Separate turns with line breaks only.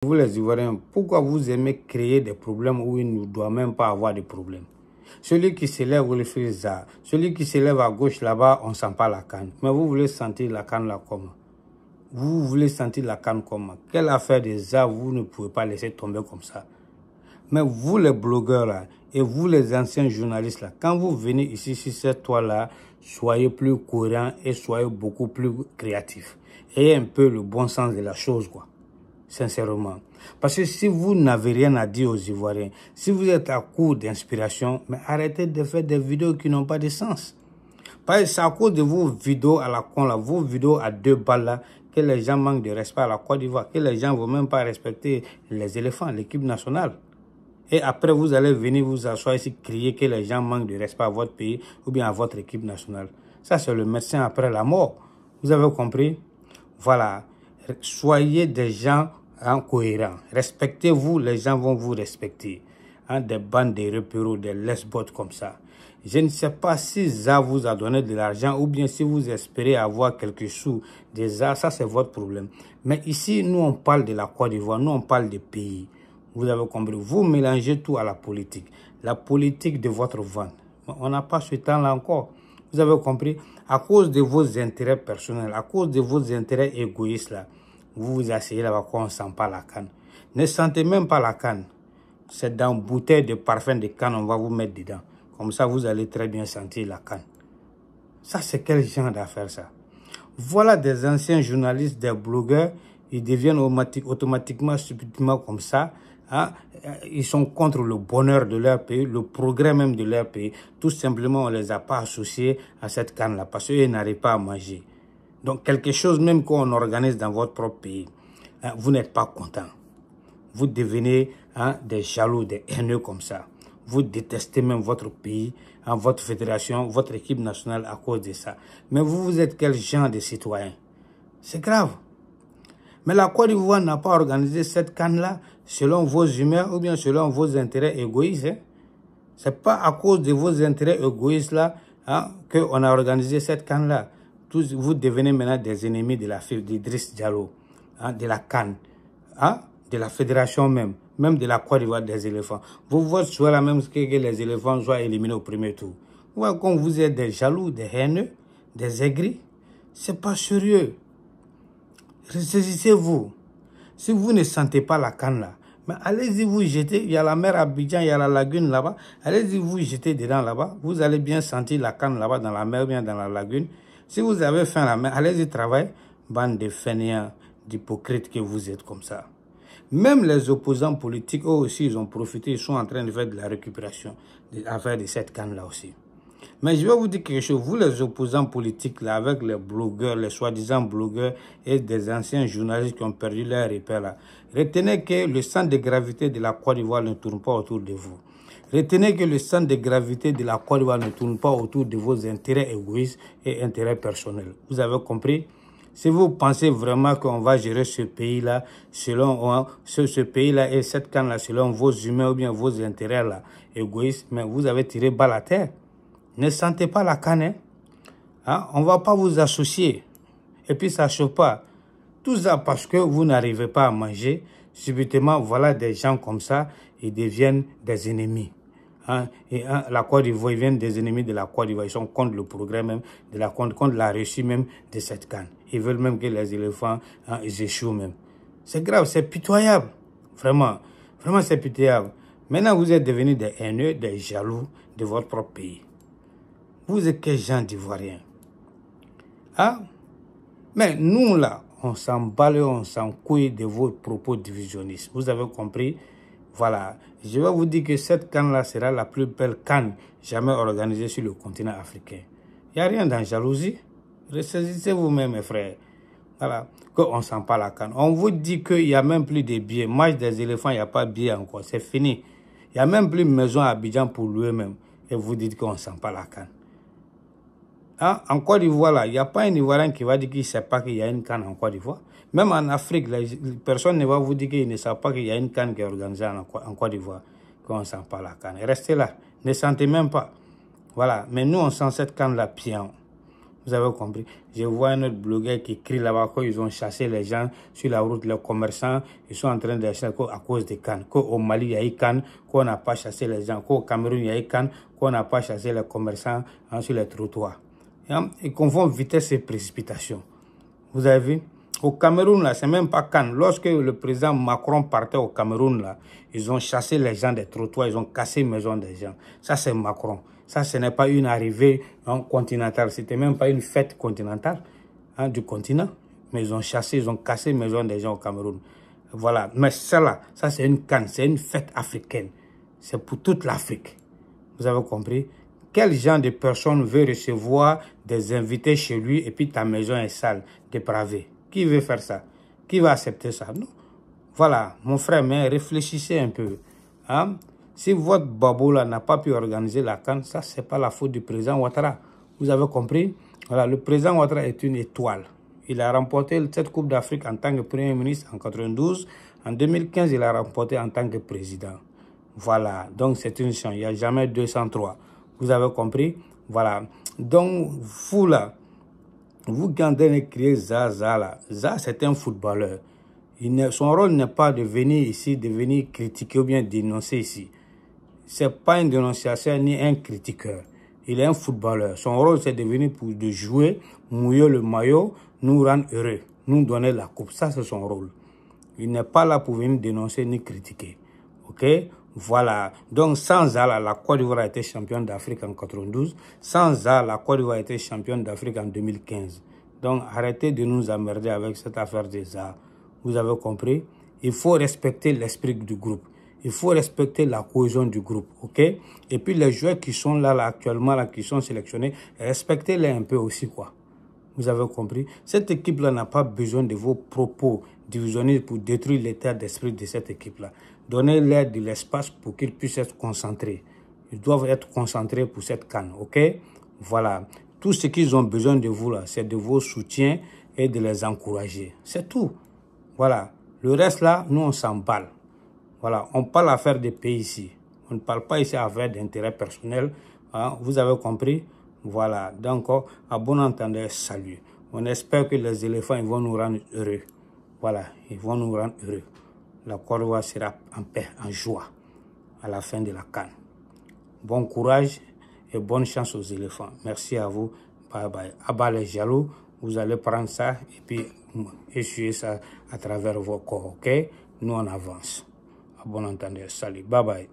Vous les Ivoiriens, pourquoi vous aimez créer des problèmes où il ne doit même pas avoir de problèmes? Celui qui s'élève, vous le faites ça. Celui qui s'élève à gauche là-bas, on ne sent pas la canne. Mais vous voulez sentir la canne là comment? Vous voulez sentir la canne comment? Quelle affaire de ça, vous ne pouvez pas laisser tomber comme ça. Mais vous les blogueurs là, et vous les anciens journalistes là, quand vous venez ici sur cette toile là, soyez plus cohérents et soyez beaucoup plus créatifs. Ayez un peu le bon sens de la chose quoi. Sincèrement. Parce que si vous n'avez rien à dire aux Ivoiriens, si vous êtes à court d'inspiration, mais arrêtez de faire des vidéos qui n'ont pas de sens. Parce que c'est à cause de vos vidéos à la con, là, vos vidéos à 2 balles, là, que les gens manquent de respect à la Côte d'Ivoire, que les gens ne vont même pas respecter les éléphants, l'équipe nationale. Et après, vous allez venir vous asseoir ici, crier que les gens manquent de respect à votre pays ou bien à votre équipe nationale. Ça, c'est le médecin après la mort. Vous avez compris? Voilà. Soyez des gens cohérents. Respectez-vous, les gens vont vous respecter. Des bandes de repéros, des lesbots comme ça. Je ne sais pas si ça vous a donné de l'argent ou bien si vous espérez avoir quelques sous de ça, c'est votre problème. Mais ici, nous, on parle de la Côte d'Ivoire, nous, on parle des pays. Vous avez compris, vous mélangez tout à la politique. La politique de votre vente. On n'a pas ce temps-là encore. Vous avez compris, à cause de vos intérêts personnels, à cause de vos intérêts égoïstes là, vous vous asseyez là-bas qu'on ne sent pas la canne. Ne sentez même pas la canne. C'est dans une bouteille de parfum de canne, on va vous mettre dedans. Comme ça, vous allez très bien sentir la canne. Ça, c'est quel genre d'affaire ça? Voilà des anciens journalistes, des blogueurs, ils deviennent automatiquement, subitement comme ça. Hein? Ils sont contre le bonheur de leur pays, le progrès même de leur pays. Tout simplement, on ne les a pas associés à cette canne-là parce qu'ils n'arrivent pas à manger. Donc, quelque chose même qu'on organise dans votre propre pays, hein, vous n'êtes pas content. Vous devenez des jaloux, des haineux comme ça. Vous détestez même votre pays, votre fédération, votre équipe nationale à cause de ça. Mais vous êtes quel genre de citoyen? C'est grave. Mais la Côte d'Ivoire n'a pas organisé cette canne-là selon vos humeurs ou bien selon vos intérêts égoïstes. Hein? Ce n'est pas à cause de vos intérêts égoïstes là qu'on a organisé cette canne-là. Tous vous devenez maintenant des ennemis de la fille d'Idriss Diallo, de la canne, de la fédération même de la Côte d'Ivoire des éléphants. Vous voulez soit la même que les éléphants soient éliminés au premier tour. Ouais, quand vous êtes des jaloux, des haineux, des aigris, c'est pas sérieux. Ressaisissez-vous. Si vous ne sentez pas la canne là, mais allez-y vous jeter. Il y a la mer Abidjan, il y a la lagune là-bas. Allez-y vous jeter dedans là-bas. Vous allez bien sentir la canne là-bas dans la mer, bien dans la lagune. Si vous avez faim la mer, allez-y travailler. Bande de fainéants, d'hypocrites que vous êtes comme ça. Même les opposants politiques, eux aussi, ils ont profité. Ils sont en train de faire de la récupération des affaires de cette canne-là aussi. Mais je vais vous dire quelque chose. Vous, les opposants politiques, là, avec les blogueurs, les soi-disant blogueurs et des anciens journalistes qui ont perdu leur repère, là, retenez que le centre de gravité de la Côte d'Ivoire ne tourne pas autour de vous. Retenez que le centre de gravité de la Côte d'Ivoire ne tourne pas autour de vos intérêts égoïstes et intérêts personnels. Vous avez compris? Si vous pensez vraiment qu'on va gérer ce pays-là selon ce pays-là et cette canne-là selon vos humeurs ou bien vos intérêts-là égoïstes, mais vous avez tiré balle à terre. Ne sentez pas la canne. On ne va pas vous associer. Et puis ça ne chauffe pas. Tout ça parce que vous n'arrivez pas à manger. Subitement, voilà des gens comme ça, ils deviennent des ennemis. La Côte d'Ivoire, ils viennent des ennemis de la Côte d'Ivoire. Ils sont contre le progrès même, contre la réussite même de cette canne. Ils veulent même que les éléphants ils échouent même. C'est grave, c'est pitoyable. Vraiment, vraiment c'est pitoyable. Maintenant, vous êtes devenus des haineux, des jaloux de votre propre pays. Vous êtes quel genre d'Ivoiriens? Mais nous là, on s'en balle, on s'en couille de vos propos divisionnistes. Vous avez compris? Voilà. Je vais vous dire que cette canne-là sera la plus belle canne jamais organisée sur le continent africain. Il n'y a rien dans jalousie. Ressaisissez-vous même, mes frères. Voilà. Qu'on ne sent pas la canne. On vous dit qu'il n'y a même plus de billets. Match des éléphants, il n'y a pas de billets encore. C'est fini. Il n'y a même plus de maison à Abidjan pour louer même. Et vous dites qu'on ne sent pas la canne. En Côte d'Ivoire, là, il n'y a pas un Ivoirien qui va dire qu'il ne sait pas qu'il y a une canne en Côte d'Ivoire. Même en Afrique, personne ne va vous dire qu'il ne sait pas qu'il y a une canne qui est organisée en Côte d'Ivoire, qu'on ne sent pas la canne. Restez là, ne sentez même pas. Voilà, mais nous, on sent cette canne-là bien. Vous avez compris? Je vois un autre blogueur qui crie là-bas qu'ils ont chassé les gens sur la route, les commerçants, ils sont en train de chasser à cause des cannes. Qu'au Mali, il y a eu cannes, qu'on n'a pas chassé les gens. Qu'au Cameroun, il y a eu cannes, qu'on n'a pas chassé les commerçants sur les trottoirs. Ils confondent vitesse et précipitation. Vous avez vu? Au Cameroun, là, c'est même pas Cannes. Lorsque le président Macron partait au Cameroun, là, ils ont chassé les gens des trottoirs, ils ont cassé les maisons des gens. Ça, c'est Macron. Ça, ce n'est pas une arrivée continentale. C'était même pas une fête continentale du continent. Mais ils ont chassé, ils ont cassé les maisons des gens au Cameroun. Voilà. Mais ça, c'est une Cannes, c'est une fête africaine. C'est pour toute l'Afrique. Vous avez compris? Quel genre de personne veut recevoir des invités chez lui et puis ta maison est sale, dépravée? Qui veut faire ça? Qui va accepter ça? Non. Voilà, mon frère, mais réfléchissez un peu. Si votre babo là n'a pas pu organiser la CAN, ça, c'est pas la faute du président Ouattara. Vous avez compris? Voilà, le président Ouattara est une étoile. Il a remporté cette Coupe d'Afrique en tant que Premier ministre en 92. En 2015, il a remporté en tant que président. Voilà, donc c'est une chance. Il n'y a jamais 203. Vous avez compris? Voilà. Donc, vous là, vous qui entendez crier Zaza là, Zaza c'est un footballeur. Son rôle n'est pas de venir ici, de venir critiquer ou bien dénoncer ici. C'est pas un dénonciateur ni un critiqueur. Il est un footballeur. Son rôle c'est de venir pour de jouer, mouiller le maillot, nous rendre heureux, nous donner la coupe. Ça c'est son rôle. Il n'est pas là pour venir dénoncer ni critiquer. Ok? Voilà. Donc, sans Zaza, la Côte d'Ivoire a été championne d'Afrique en 92. Sans Zaza, la Côte d'Ivoire a été championne d'Afrique en 2015. Donc, arrêtez de nous emmerder avec cette affaire de Zaza. Vous avez compris? Il faut respecter l'esprit du groupe. Il faut respecter la cohésion du groupe. Ok? Et puis, les joueurs qui sont là actuellement, là, qui sont sélectionnés, respectez-les un peu aussi, quoi. Vous avez compris? Cette équipe-là n'a pas besoin de vos propos divisionnistes pour détruire l'état d'esprit de cette équipe-là. Donnez-leur de l'espace pour qu'ils puissent être concentrés. Ils doivent être concentrés pour cette CAN, ok? Voilà. Tout ce qu'ils ont besoin de vous, là, c'est de vos soutiens et de les encourager. C'est tout. Voilà. Le reste, là, nous, on s'emballe. Voilà. On parle affaire des pays ici. On ne parle pas ici affaire d'intérêt personnel. Vous avez compris? Voilà, donc à bon entendeur, salut. On espère que les éléphants ils vont nous rendre heureux. Voilà, ils vont nous rendre heureux. La Côte d'Ivoire sera en paix, en joie à la fin de la CAN. Bon courage et bonne chance aux éléphants. Merci à vous. Bye bye. Abat les jaloux, vous allez prendre ça et puis essuyer ça à travers vos corps, ok? Nous on avance. À bon entendeur, salut. Bye bye.